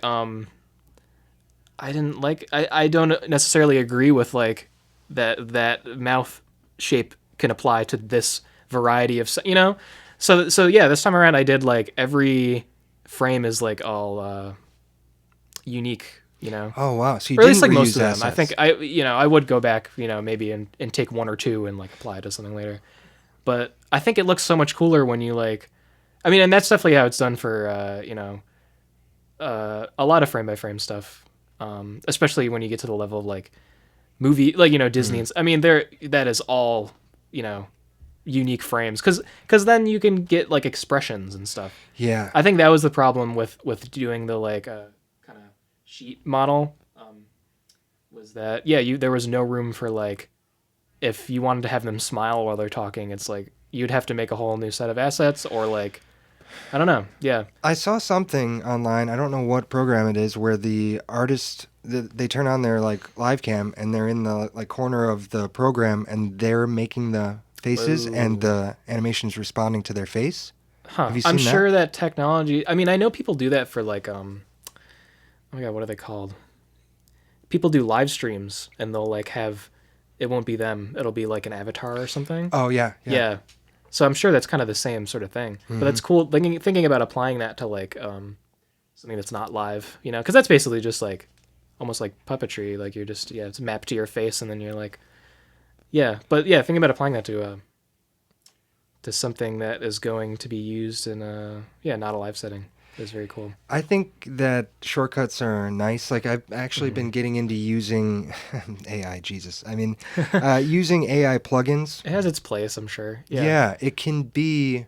I don't necessarily agree with like that mouth shape can apply to this variety of so yeah, this time around I did like every frame is like all unique, Oh wow! So you or at least didn't like most reuse of them. I assets. think I would go back, maybe and take one or two and like apply it to something later. But I think it looks so much cooler when you like, I mean, and that's definitely how it's done for a lot of frame by frame stuff, especially when you get to the level of like movie, like Disney. I mean, that is all unique frames because then you can get like expressions and stuff. Yeah. I think that was the problem with doing the like kind of sheet model, was that there was no room for like, if you wanted to have them smile while they're talking, it's like you'd have to make a whole new set of assets, or like, I don't know. Yeah. I saw something online. I don't know what program it is, where the artist they turn on their like live cam and they're in the like corner of the program and they're making the faces and the animation's responding to their face. Have you seen I'm that? sure that technology. I mean, I know people do that for like oh my god, what are they called? People do live streams and they'll like have, it won't be them. It'll be like an avatar or something. Oh yeah. Yeah. So I'm sure that's kind of the same sort of thing. But that's cool thinking about applying that to like something that's not live, because that's basically just like almost like puppetry. Like you're just, it's mapped to your face and then you're like, yeah. But yeah, thinking about applying that to something that is going to be used in not a live setting is very cool. I think that shortcuts are nice. Like I've actually been getting into using AI. Jesus, I mean, using AI plugins. It has its place, I'm sure. Yeah, it can be.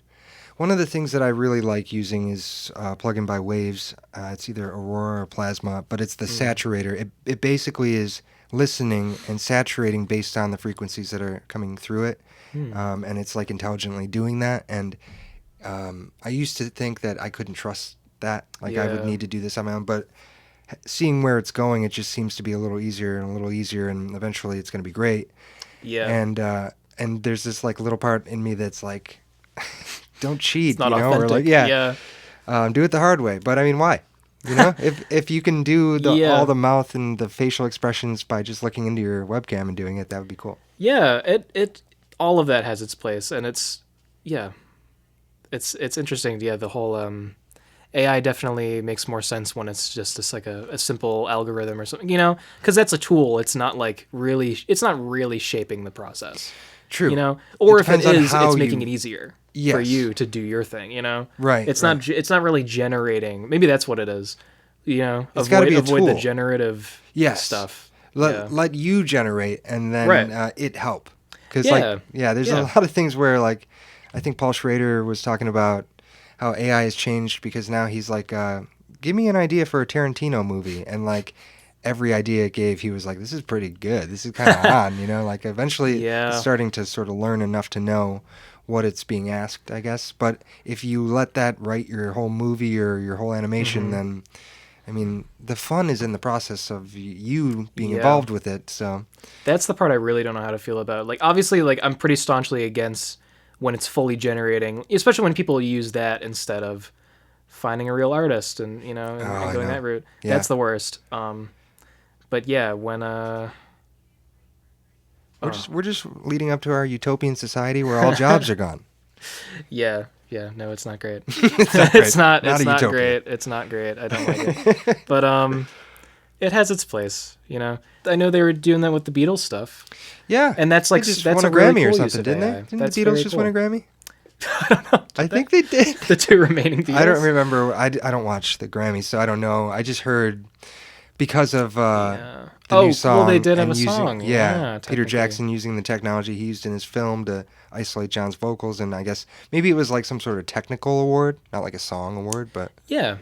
One of the things that I really like using is a plugin by Waves. It's either Aurora or Plasma, but it's the saturator. It basically is listening and saturating based on the frequencies that are coming through it, and it's like intelligently doing that. And I used to think that I couldn't trust that, like I would need to do this on my own, but seeing where it's going, it just seems to be a little easier, and eventually it's going to be great. Yeah. And there's this like little part in me that's like, don't cheat, It's not or like, authentic. do it the hard way. But I mean, why? If you can do all the mouth and the facial expressions by just looking into your webcam and doing it, that would be cool. Yeah, it all of that has its place, and it's interesting. Yeah, the whole AI definitely makes more sense when it's just like a simple algorithm or something, because that's a tool. It's not really shaping the process. True. Or It if it depends on is, how it's making you- it easier for Yes. you to do your thing. Right. It's not really generating. Maybe that's what it is. It's gotta be a avoid the tool. generative Yes. stuff. Let you generate, and then Right. it help. Because there's Yeah. a lot of things where like I think Paul Schrader was talking about how AI has changed, because now he's like, give me an idea for a Tarantino movie, and like every idea it gave, he was like, this is pretty good. This is kind of on, like eventually it's starting to sort of learn enough to know what it's being asked, I guess. But if you let that write your whole movie or your whole animation, then I mean, the fun is in the process of you being involved with it. So that's the part I really don't know how to feel about. Like, obviously, like I'm pretty staunchly against when it's fully generating, especially when people use that instead of finding a real artist and and going that route. Yeah. That's the worst. But yeah, when we're just leading up to our utopian society where all jobs are gone. yeah, no, it's not great. It's not great. It's not a utopia. great. It's not great. I don't like it. But it has its place. I know they were doing that with the Beatles stuff. Yeah, And that's like they just that's won a really Grammy or cool use something, of didn't AI. they? Didn't That's the Beatles very just cool. win a Grammy? I think they did. The two remaining Beatles. I don't remember. I don't watch the Grammys, so I don't know. I just heard because of the new song. Well, they did have and a song. Yeah, Peter technically. Jackson using the technology he used in his film to isolate John's vocals, and I guess maybe it was like some sort of technical award, not like a song award, but Yeah.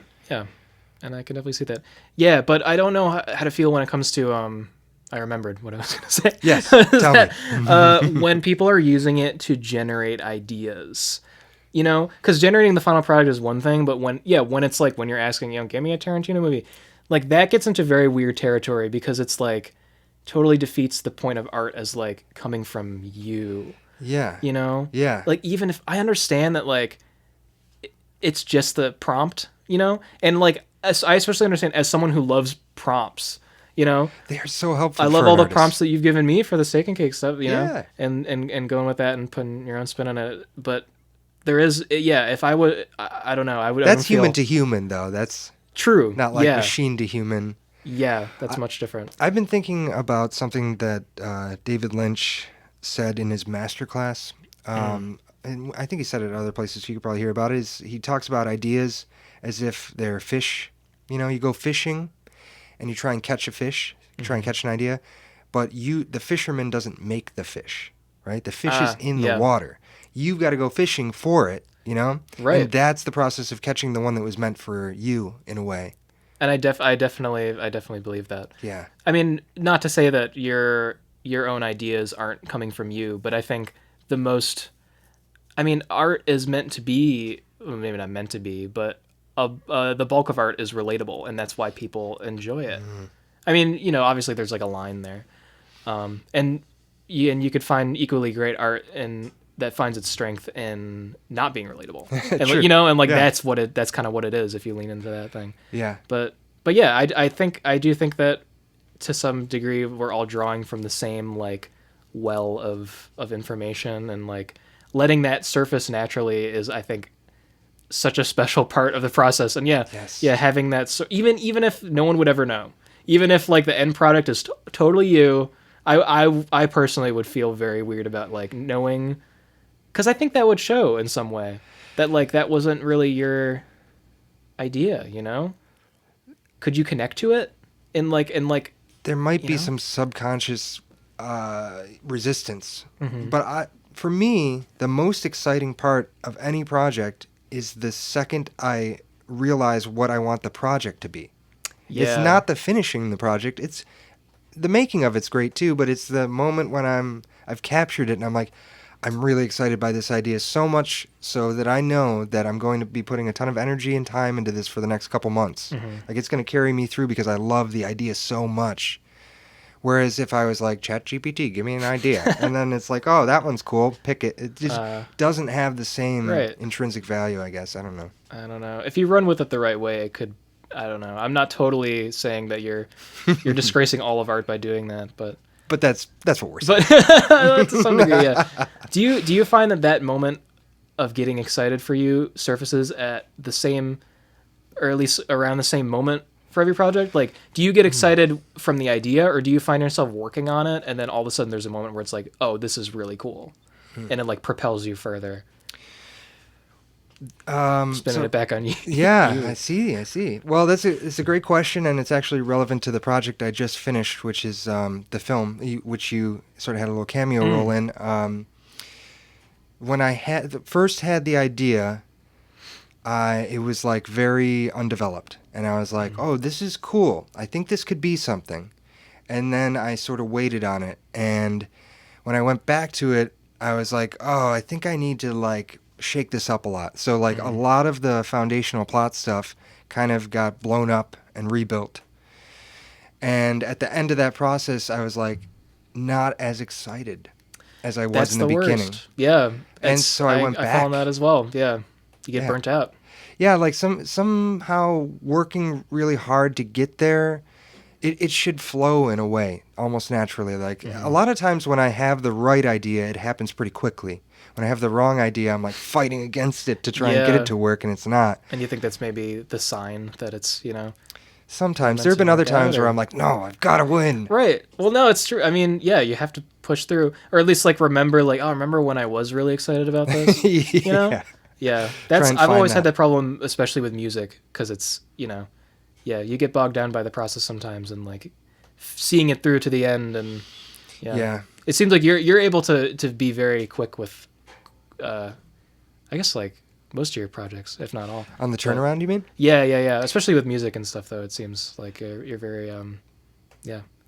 And I can definitely see that. Yeah, but I don't know how to feel when it comes to I remembered what I was going to say. yes, tell me. When people are using it to generate ideas, You know, because generating the final product is one thing, but when it's like when you're asking, give me a Tarantino movie, like that gets into very weird territory because it's like totally defeats the point of art as like coming from you. Yeah. You know? Yeah. Like even if I understand that like it's just the prompt, and like I especially understand as someone who loves prompts, They are so helpful. I love for all an the artist. prompts that you've given me for the steak and cake stuff, Yeah. and going with that and putting your own spin on it. But there is, if I would, I don't know, I would. That's human to human, though. That's true. not like yeah. machine to human. Yeah, that's much different. I've been thinking about something that David Lynch said in his masterclass. And I think he said it at other places, so you could probably hear about it. He talks about ideas as if they're fish. You go fishing, and you try and catch a fish. You try and catch an idea, but the fisherman doesn't make the fish, right? The fish is in the water. You've got to go fishing for it, Right. And that's the process of catching the one that was meant for you, in a way. And I definitely believe that. Yeah. I mean, not to say that your own ideas aren't coming from you, but I think art is meant to be, well, maybe not meant to be, but the bulk of art is relatable, and that's why people enjoy it. I mean, obviously there's like a line there, and you could find equally great art that finds its strength in not being relatable, and True. Yeah. That's kind of what it is if you lean into that thing. Yeah. But yeah, I do think that to some degree we're all drawing from the same like well of information, and like letting that surface naturally is, I think, such a special part of the process. And having that, so even if no one would ever know, even if like the end product is totally you, I personally would feel very weird about like knowing, because I think that would show in some way that like that wasn't really your idea. Could you connect to it in like there might be some subconscious resistance, but for me, the most exciting part of any project is the second I realize what I want the project to be. Yeah. It's not the finishing the project. It's the making of it's great too, but it's the moment when I've captured it and I'm like, I'm really excited by this idea so much so that I know that I'm going to be putting a ton of energy and time into this for the next couple months. Like it's going to carry me through because I love the idea so much. Whereas if I was like, ChatGPT, give me an idea. And then it's like, oh, that one's cool. Pick it. It just doesn't have the same intrinsic value, I guess. I don't know. If you run with it the right way, it could, I don't know. I'm not totally saying that you're disgracing all of art by doing that, but that's what we're saying. But to some degree, yeah. Do you find that moment of getting excited for you surfaces at the same, or at least around the same moment for every project? Like, do you get excited from the idea, or do you find yourself working on it and then all of a sudden there's a moment where it's like, oh, this is really cool, and it like propels you further? Spinning it back on you. Yeah, I see. Well, it's a great question, and it's actually relevant to the project I just finished, which is the film, which you sort of had a little cameo role in. When I first had the idea, it was like very undeveloped, and I was like, oh, this is cool. I think this could be something. And then I sort of waited on it, and when I went back to it, I was like, oh, I think I need to like shake this up a lot. So like a lot of the foundational plot stuff kind of got blown up and rebuilt. And at the end of that process, I was like not as excited as I was in the beginning. Yeah. And so I went back. I found that as well. Yeah. You get burnt out. Yeah, like somehow working really hard to get there, it should flow in a way, almost naturally. Like a lot of times when I have the right idea, it happens pretty quickly. When I have the wrong idea, I'm like fighting against it to try and get it to work, and it's not. And you think that's maybe the sign that it's, Sometimes. There have been other times where I'm like, no, I've got to win. Right. Well, no, it's true. I mean, yeah, you have to push through, or at least like remember, like, oh, remember when I was really excited about this? Yeah. I've always had that problem, especially with music, because it's, you get bogged down by the process sometimes, and like seeing it through to the end, and it seems like you're able to be very quick with, I guess like most of your projects, if not all. On the turnaround, you mean? Yeah. Especially with music and stuff, though, it seems like you're very,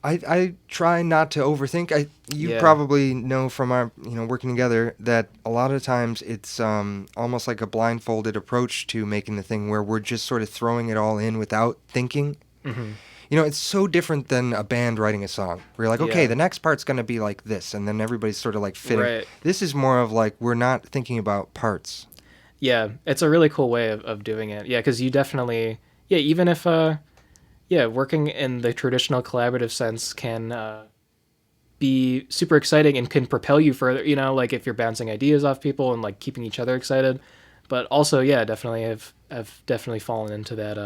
I try not to overthink. You Yeah. probably know from our working together that a lot of times it's almost like a blindfolded approach to making the thing where we're just sort of throwing it all in without thinking. Mm-hmm. It's so different than a band writing a song. Where you're like, okay, Yeah. the next part's going to be like this, and then everybody's sort of like fitting. Right. This is more of like we're not thinking about parts. Yeah, it's a really cool way of doing it. Yeah, because you definitely, even if, working in the traditional collaborative sense can be super exciting and can propel you further, like if you're bouncing ideas off people and like keeping each other excited. But also, yeah, definitely have definitely fallen into that.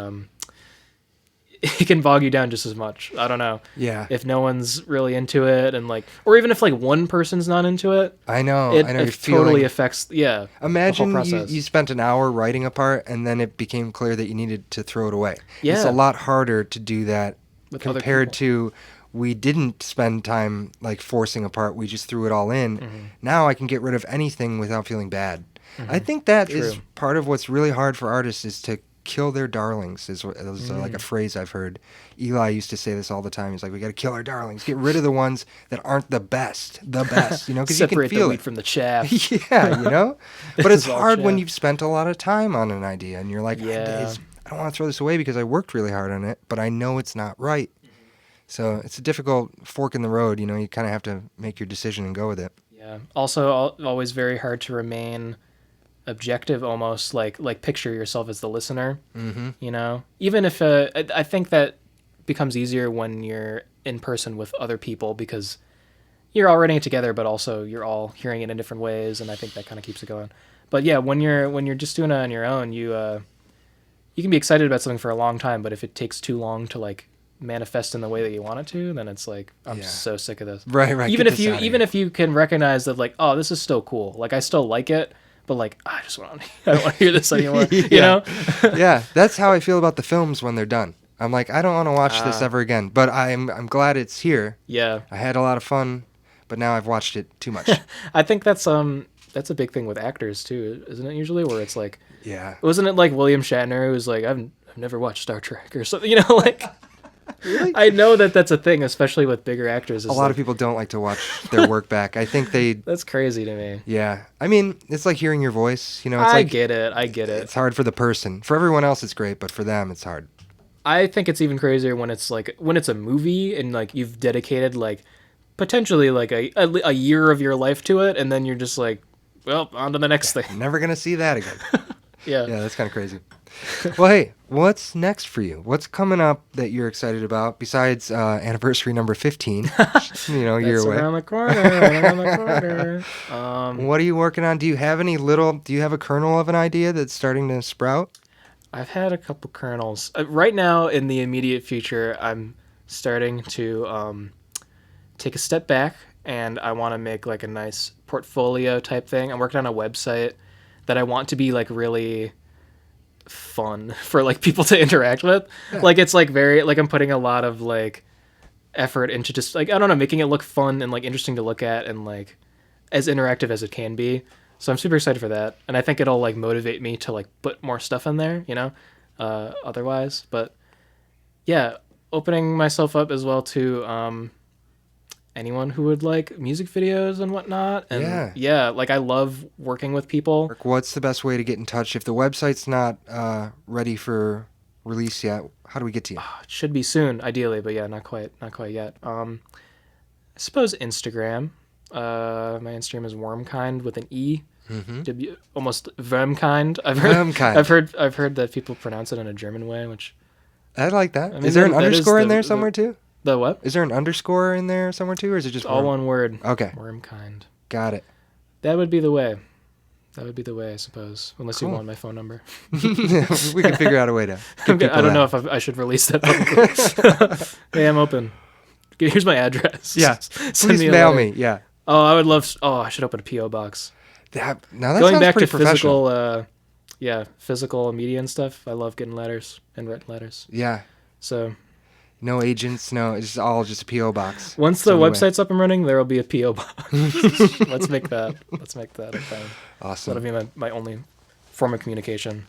It can bog you down just as much. I don't know. Yeah. If no one's really into it and like, or even if like one person's not into it, I know. it you're totally feeling... affects, the Imagine whole you process. spent an hour writing a part, and then it became clear that you needed to throw it away. Yeah. It's a lot harder to do that With other compared people. to we didn't spend time like forcing a part. We just threw it all in. Mm-hmm. Now I can get rid of anything without feeling bad. I think that is True. part of what's really hard for artists is to kill their darlings is like a phrase I've heard. Eli used to say this all the time. He's like, we got to kill our darlings. Get rid of the ones that aren't the best, because you can Separate the feel wheat it. from the chaff. Yeah, But This it's is all hard when chaff. you've spent a lot of time on an idea and you're like, Yeah. I don't want to throw this away because I worked really hard on it, but I know it's not right. So it's a difficult fork in the road. You kind of have to make your decision and go with it. Yeah. Also, always very hard to remain objective, almost like picture yourself as the listener. Mm-hmm. Even if I think that becomes easier when you're in person with other people because you're all writing it together, but also you're all hearing it in different ways, and I think that kind of keeps it going. But yeah, when you're just doing it on your own, you can be excited about something for a long time, but if it takes too long to like manifest in the way that you want it to, then it's like I'm Yeah. so sick of this. Right. Even Get if this you outta even here. if you can recognize that like, oh, this is still cool. Like I still like it, but like I don't want to hear this anymore. You Yeah. know? Yeah, that's how I feel about the films when they're done. I'm like, I don't want to watch this ever again, but I'm glad it's here. Yeah. I had a lot of fun, but now I've watched it too much. I think that's a big thing with actors too, isn't it? Usually, where it's like, Yeah. wasn't it like William Shatner who was like, I've never watched Star Trek or something, like. Really? I know that's a thing, especially with bigger actors. A lot of people don't like to watch their work back. I think they. That's crazy to me. Yeah. I mean, it's like hearing your voice. It's I like get it. it's hard for the person. For everyone else, it's great, but for them, it's hard. I think it's even crazier when it's a movie and like you've dedicated like potentially like a year of your life to it, and then you're just like, well, on to the next thing. Never gonna see that again. Yeah. Yeah, that's kind of crazy. Well, hey, what's next for you? What's coming up that you're excited about besides anniversary number 15? Year That's away. around the corner. What are you working on? Do you have a kernel of an idea that's starting to sprout? I've had a couple kernels. Right now, in the immediate future, I'm starting to take a step back, and I want to make like a nice portfolio type thing. I'm working on a website that I want to be like really fun for like people to interact with. Like it's like very like I'm putting a lot of like effort into just like I don't know, making it look fun and like interesting to look at and like as interactive as it can be. So I'm super excited for that, and I think it'll like motivate me to like put more stuff in there, otherwise. But yeah, opening myself up as well to anyone who would like music videos and whatnot. And yeah, like I love working with people. What's the best way to get in touch if the website's not ready for release yet? How do we get to you? It should be soon, ideally, but yeah, not quite yet. I suppose Instagram. My Instagram is Wormkind with an E. Mm-hmm. Almost Vermkind. I've heard that people pronounce it in a German way, which I like that. I mean, Is there an that is underscore in the- there somewhere too? the what? Is there an underscore in there somewhere too, or is it just All worm? one word. Okay, Wormkind. got it. That would be the way. I suppose. Unless you Cool. want my phone number. We can figure out a way to. I don't know if I should release that publicly. Hey, I'm open. Here's my address. Yeah, Send please a mail letter. me. Yeah. Oh, I would love. Oh, I should open a PO box. That Going sounds back to pretty professional. physical, physical media and stuff. I love getting letters and written letters. Yeah. So No agents. No, it's all just a PO box. once It's the the only way. website's up and running, there will be a PO box. Let's make that a thing. Awesome. That'll be my only form of communication.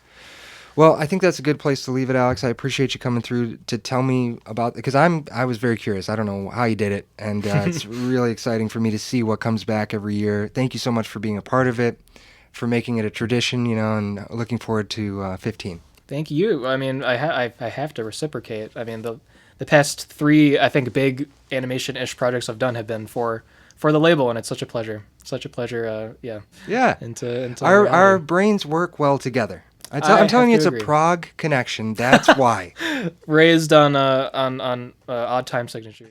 Well, I think that's a good place to leave it, Alex. I appreciate you coming through to tell me about, because I was very curious. I don't know how you did it, and it's really exciting for me to see what comes back every year. Thank you so much for being a part of it, for making it a tradition, and looking forward to 15. Thank you. I mean, I have to reciprocate. I mean, the past 3, I think, big animation-ish projects I've done have been for the label, and it's such a pleasure. Such a pleasure. Yeah. Yeah. Into our brains work well together. I'm telling you, it's agree. a Prague connection. That's why. Raised on odd time signatures.